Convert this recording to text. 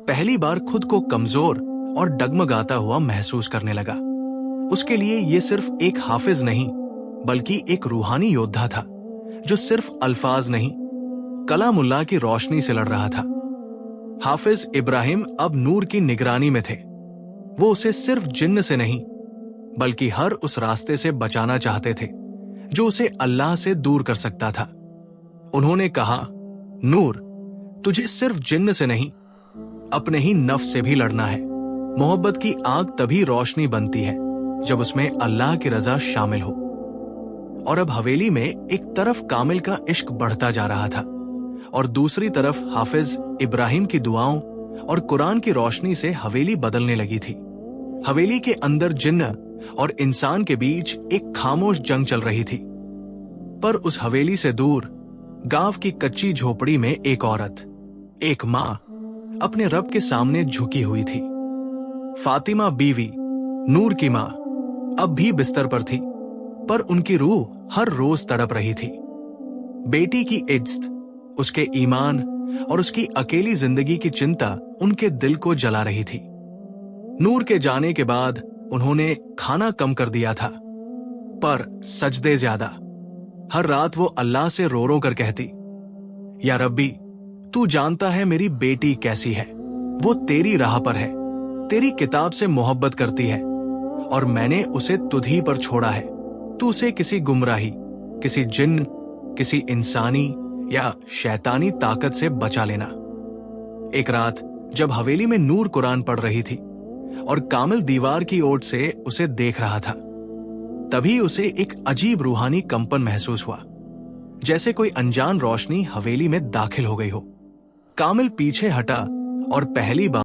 पहली बार खुद को कमजोर और डगमगाता हुआ महसूस करने लगा। उसके लिए ये सिर्फ एक हाफिज नहीं बल्कि एक रूहानी योद्धा था जो सिर्फ अल्फाज नहीं, कलामुल्लाह की रोशनी से लड़ रहा था। हाफिज इब्राहिम अब नूर की निगरानी में थे। वो उसे सिर्फ जिन्न से नहीं बल्कि हर उस रास्ते से बचाना चाहते थे जो उसे अल्लाह से दूर कर सकता था। उन्होंने कहा, नूर, तुझे सिर्फ जिन्न से नहीं अपने ही नफ्स से भी लड़ना है। मोहब्बत की आग तभी रोशनी बनती है जब उसमें अल्लाह की रजा शामिल हो। और अब हवेली में एक तरफ कामिल का इश्क बढ़ता जा रहा था और दूसरी तरफ हाफिज इब्राहिम की दुआओं और कुरान की रोशनी से हवेली बदलने लगी थी। हवेली के अंदर जिन्न और इंसान के बीच एक खामोश जंग चल रही थी। पर उस हवेली से दूर गांव की कच्ची झोपड़ी में एक औरत, एक मां, अपने रब के सामने झुकी हुई थी। फातिमा बीवी, नूर की मां, अब भी बिस्तर पर थी, पर उनकी रूह हर रोज तड़प रही थी। बेटी की इज्जत, उसके ईमान और उसकी अकेली जिंदगी की चिंता उनके दिल को जला रही थी। नूर के जाने के बाद उन्होंने खाना कम कर दिया था, पर सजदे ज्यादा। हर रात वो अल्लाह से रो रो कर कहती, या रब्बी, तू जानता है मेरी बेटी कैसी है। वो तेरी राह पर है, तेरी किताब से मोहब्बत करती है और मैंने उसे तुझी पर छोड़ा है। तू उसे किसी गुमराही, किसी जिन्न, किसी इंसानी या शैतानी ताकत से बचा लेना। एक रात जब हवेली में नूर कुरान पढ़ रही थी और कामिल दीवार की ओर से उसे देख रहा था, तभी उसे एक अजीब रूहानी कंपन महसूस हुआ, जैसे कोई अनजान रोशनी हवेली में दाखिल हो गई हो। कामिल पीछे हटा और पहली बार